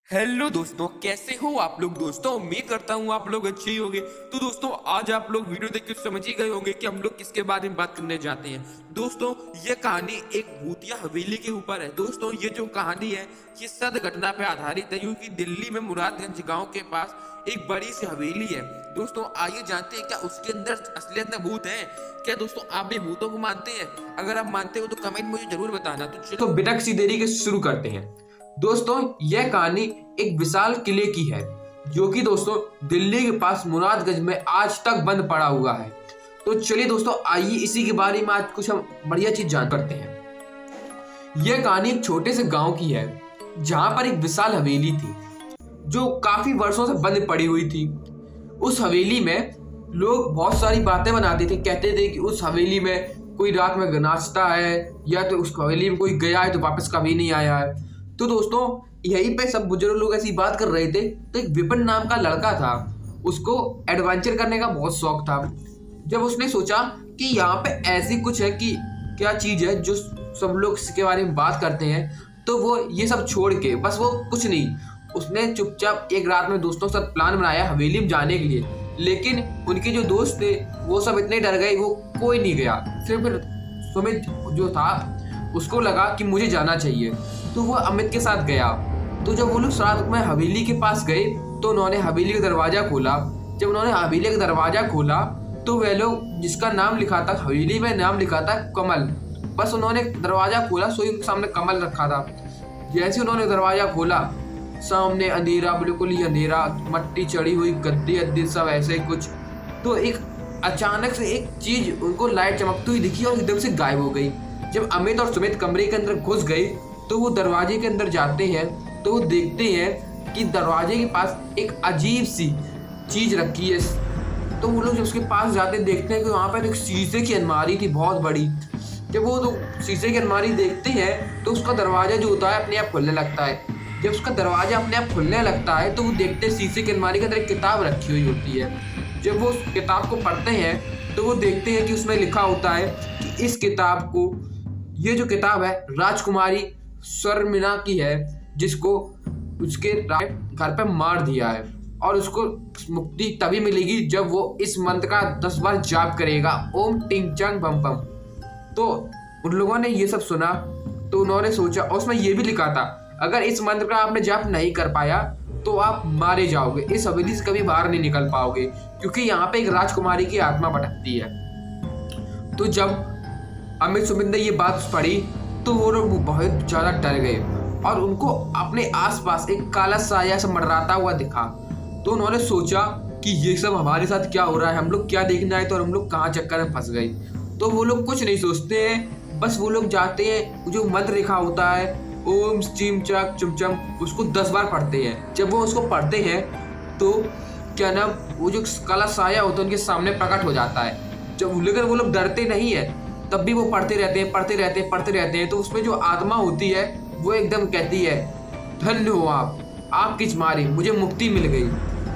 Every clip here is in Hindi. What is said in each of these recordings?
हेलो दोस्तों, कैसे हो आप लोग। दोस्तों उम्मीद करता हूँ आप लोग अच्छे ही होंगे। तो दोस्तों आज आप लोग वीडियो देख के समझ ही गए होंगे कि हम लोग किसके बारे में बात करने जाते हैं। दोस्तों ये कहानी एक भूतिया हवेली के ऊपर है। दोस्तों ये जो कहानी है ये सत्य घटना पे आधारित है, क्योंकि दिल्ली में मुरादगंज गांव के पास एक बड़ी सी हवेली है। दोस्तों आइए जानते हैं क्या उसके अंदर असलियत में भूत है। क्या दोस्तों आप भी भूतों को मानते हैं? अगर आप मानते हो तो कमेंट मुझे जरूर बताना। तो बिना किसी देरी के शुरू करते हैं। दोस्तों यह कहानी एक विशाल किले की है, जो कि दोस्तों दिल्ली के पास मुरादगंज में आज तक बंद पड़ा हुआ है। तो चलिए दोस्तों आइए इसी के बारे में आज कुछ हम बढ़िया चीज जान करते हैं। यह कहानी एक छोटे से गांव की है, जहां पर एक विशाल हवेली थी जो काफी वर्षों से बंद पड़ी हुई थी। उस हवेली में लोग बहुत सारी बातें बनाते थे, कहते थे कि उस हवेली में कोई रात में नाचता है, या तो उस हवेली में कोई गया है तो वापस कभी नहीं आया है। तो दोस्तों यहीं पे सब बुजुर्ग लोग ऐसी बात कर रहे थे, तो एक विपिन नाम का लड़का था, उसको एडवेंचर करने का बहुत शौक था। जब उसने सोचा कि यहाँ पे ऐसी कुछ है कि क्या चीज है जो सब लोग इसके बारे में बात करते हैं, तो वो ये सब छोड़ के बस वो कुछ नहीं, उसने चुपचाप एक रात में दोस्तों के साथ प्लान बनाया हवेली में जाने के लिए। लेकिन उनके जो दोस्त थे वो सब इतने डर गए, वो कोई नहीं गया। सिर्फ सुमित जो था उसको लगा कि मुझे जाना चाहिए, तो वो अमित के साथ गया। तो जब वो लोग रात में हवेली के पास गए तो उन्होंने हवेली का दरवाजा खोला। जब उन्होंने हवेली का दरवाजा खोला तो वह लोग जिसका नाम लिखा था हवेली में, नाम लिखा था कमल, बस उन्होंने दरवाजा खोला, सोई के सामने कमल रखा था। जैसे उन्होंने दरवाजा खोला, सामने अंधेरा, बिल्कुल ही अंधेरा, मट्टी चढ़ी हुई गद्दे अद्दे सब ऐसे ही कुछ। तो एक अचानक से एक चीज उनको लाइट चमकती हुई दिखी और एकदम से गायब हो गई। जब अमित और सुमित कमरे के अंदर घुस गए तो वो दरवाजे के अंदर जाते हैं तो वो देखते हैं कि दरवाजे के पास एक अजीब सी चीज रखी है। तो वो लोग जब उसके पास जाते देखते हैं कि वहाँ पर एक शीशे की अलमारी थी बहुत बड़ी। जब वो तो शीशे की अलमारी देखते हैं तो उसका दरवाजा जो होता है अपने आप खुलने लगता है। जब उसका दरवाजा अपने आप खुलने लगता है तो वो देखते हैं शीशे की अलमारी के अंदर एक किताब रखी हुई होती है। जब वो उस किताब को पढ़ते हैं तो वो देखते हैं कि उसमें लिखा होता है कि इस किताब को, ये जो किताब है राजकुमारी शर्मिला की है, जिसको उसके घर पे मार दिया है, और उसको मुक्ति तभी मिलेगी जब वो इस मंत्र का 10 बार जाप करेगा, ओम टिंग चंग बम बम। तो उन लोगों ने ये सब सुना तो उन्होंने सोचा, और उसमें ये भी लिखा था अगर इस मंत्र का आपने जाप नहीं कर पाया तो आप मारे जाओगे, इस हवेली से कभी बाहर नहीं निकल पाओगे, क्योंकि यहाँ पे एक राजकुमारी की आत्मा भटकती है। तो जब अमित सुमित ने ये बात पढ़ी तो वो लोग बहुत ज्यादा डर गए और उनको अपने आसपास एक काला साया सा मंडराता हुआ दिखा। तो उन्होंने सोचा कि ये सब हमारे साथ क्या हो रहा है, हम लोग क्या देखने आए थे और हम लोग कहाँ चक्कर में फंस गए। तो वो लोग कुछ नहीं सोचते हैं, बस वो लोग जाते हैं, जो मंत्र लिखा होता है ओम चीम चक चुमचम, उसको 10 बार पढ़ते हैं। जब वो उसको पढ़ते हैं तो क्या नाम, वो जो काला साया होता है उनके सामने प्रकट हो जाता है। जब लेकिन वो लोग डरते नहीं है, तब भी वो पढ़ते रहते हैं पढ़ते रहते हैं पढ़ते रहते हैं। तो उसमें जो आत्मा होती है वो एकदम कहती है, धन्य हो आप किस मारे, मुझे मुक्ति मिल गई।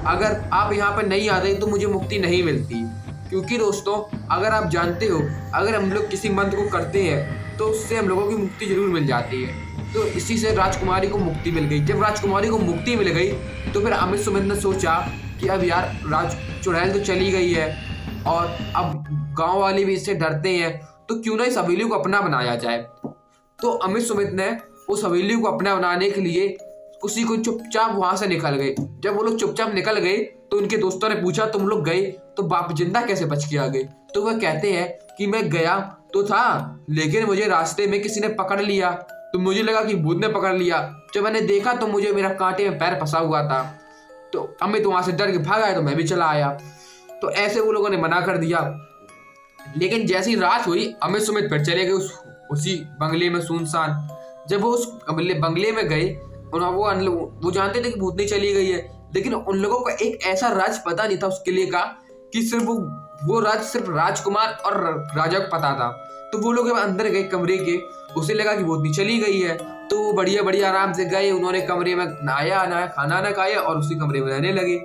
अगर आप यहाँ पर नहीं आते तो मुझे मुक्ति नहीं मिलती। क्योंकि दोस्तों अगर आप जानते हो, अगर हम लोग किसी मंत्र को करते हैं तो उससे हम लोगों की मुक्ति जरूर मिल जाती है। तो इसी से राजकुमारी को मुक्ति मिल गई। जब राजकुमारी को मुक्ति मिल गई तो फिर अमित सुमित ने सोचा कि अब यार राज चुड़ैल तो चली गई है और अब गांव वाले भी इससे डरते हैं, तो क्यों ना इस हवेली को अपना बनाया जाए। तो अमित सुमित ने उस हवेली को अपना बनाने के लिए उसी को चुपचाप वहां से निकल गए। जब वो लोग चुपचाप निकल गए तो उनके दोस्तों ने पूछा तुम लोग गए तो बाप जिंदा कैसे बच के आ गए। तो वह कहते हैं कि मैं गया तो था, लेकिन मुझे रास्ते में किसी ने पकड़ लिया, तो मुझे लगा कि भूत ने पकड़ लिया। जब मैंने देखा तो मुझे मेरा कांटे में पैर फंसा हुआ था, तो अमित वहां से डर के भाग आया, तो मैं भी चला आया। तो ऐसे वो लोगों ने मना कर दिया। लेकिन जैसी रात हुई अमित सुमित फिर चले गए उसी बंगले में सुनसान। जब वो उस बंगले में गए, वो जानते थे कि भूतनी चली गई है, लेकिन उन लोगों को एक ऐसा राज पता नहीं था उस किले का कि सिर्फ वो राज सिर्फ राजकुमार और राजा को पता था। तो वो लोग अंदर गए कमरे के, उसे लगा कि भूतनी चली गई है, तो वो बढ़िया बढ़िया आराम से गए, उन्होंने कमरे में नहाया खाना ना खाया और उसी कमरे में रहने लगे।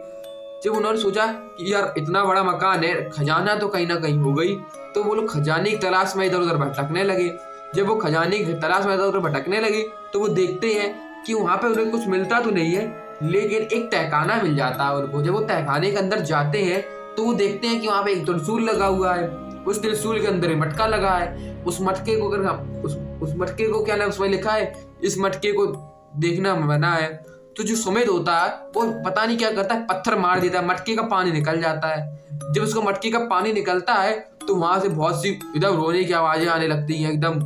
जब उन्होंने सोचा कि यार इतना बड़ा मकान है, खजाना तो कहीं ना कहीं हो गई, तो वो लोग खजाने की तलाश में इधर उधर भटकने लगे। जब वो खजाने की तलाश में इधर उधर भटकने लगे तो वो देखते हैं कि वहां पे उन्हें कुछ मिलता तो नहीं है, लेकिन एक तहखाना मिल जाता है उनको। जब वो तहखाने के अंदर जाते हैं तो वो देखते हैं कि वहां पे एक त्रिशूल लगा हुआ है। उस त्रिशूल के अंदर एक मटका लगा है। उस मटके को अगर उस मटके को क्या नाम उसमें लिखा है, इस मटके को देखना मना है। तो जो सुमित होता है वो पता नहीं क्या करता है, पत्थर मार देता है, मटके का पानी निकल जाता है। जब उसको मटके का पानी निकलता है तो वहां से बहुत सी एकदम रोने की आवाजें आने लगती हैं, एकदम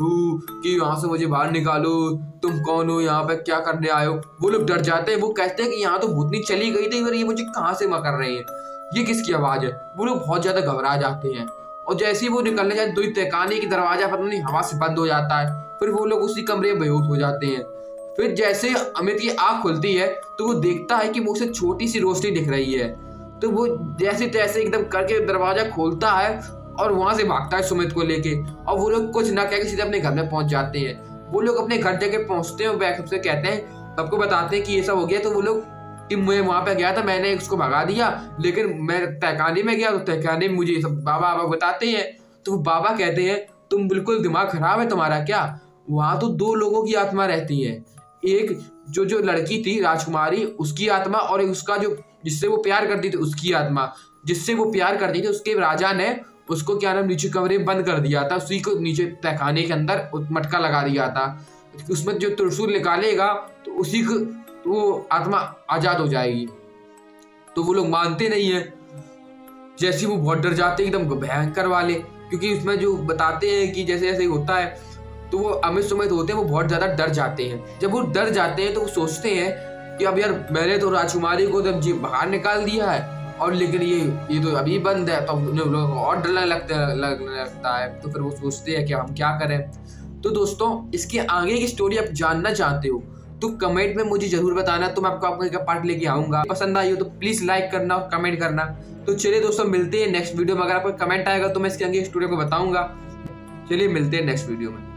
कि यहाँ से मुझे बाहर निकालो, तुम कौन हो, यहाँ पे क्या करने आए हो। वो लोग डर जाते हैं, वो कहते हैं कि यहाँ तो भूतनी चली गई थी, पर ये मुझे कहाँ से कर रही है, ये किसकी आवाज है। वो लोग बहुत ज्यादा घबरा जाते हैं और जैसे ही वो निकलने जाते तो तहखाने की दरवाजा पता नहीं हवा से बंद हो जाता है। फिर वो लोग उसी कमरे में बेहोश हो जाते हैं। फिर जैसे अमित की आंख खुलती है तो वो देखता है कि मुझे से छोटी सी रोशनी दिख रही है। तो वो जैसे तैसे एकदम करके दरवाजा खोलता है और वहां से भागता है सुमित को लेके। और वो लोग कुछ ना कह के सीधे अपने घर में पहुंच जाते हैं। वो लोग अपने घर जाके पहुंचते हैं, बैग सबसे कहते हैं, सबको बताते हैं कि ये सब हो गया। तो वो लोग कि मैं वहां पे गया था, मैंने उसको भगा दिया, लेकिन मैं तहखाने में गया तो तहखाने में मुझे सब बाबा बताते हैं। तो बाबा कहते हैं तुम बिल्कुल दिमाग खराब है तुम्हारा क्या, वहां तो दो लोगों की आत्मा रहती है, एक जो लड़की थी राजकुमारी उसकी आत्मा, और एक उसका जो जिससे वो प्यार करती थी उसकी आत्मा। जिससे वो प्यार करती थी उसके राजा ने उसको क्या नाम नीचे कमरे में बंद कर दिया था, उसी को नीचे तहखाने के अंदर मटका लगा दिया था। उसमें जो त्रिशूल निकालेगा तो उसी को वो आत्मा आजाद हो जाएगी। तो वो लोग मानते नहीं है। जैसे वो बहुत डर जाते हैं एकदम भयंकर वाले, क्योंकि उसमें जो बताते हैं कि जैसे जैसे होता है तो वो अमित सुमित होते हैं, वो बहुत ज्यादा डर जाते हैं। जब वो डर जाते हैं तो वो सोचते हैं कि अब यार मैंने तो राजकुमारी को जब जी बाहर निकाल दिया है, और लेकिन ये तो अभी बंद है, तो उन्हें लोग और डरने लगता है। तो फिर वो सोचते हैं कि हम क्या करें। तो दोस्तों इसके आगे की स्टोरी आप जानना चाहते हो तो कमेंट में मुझे जरूर बताना, तो मैं आपको पार्ट लेके आऊंगा। पसंद आई हो तो प्लीज लाइक करना और कमेंट करना। तो चलिए दोस्तों मिलते हैं नेक्स्ट वीडियो में। अगर आपको कमेंट आएगा तो मैं इसके आगे स्टोरी को बताऊंगा। चलिए मिलते हैं नेक्स्ट वीडियो में।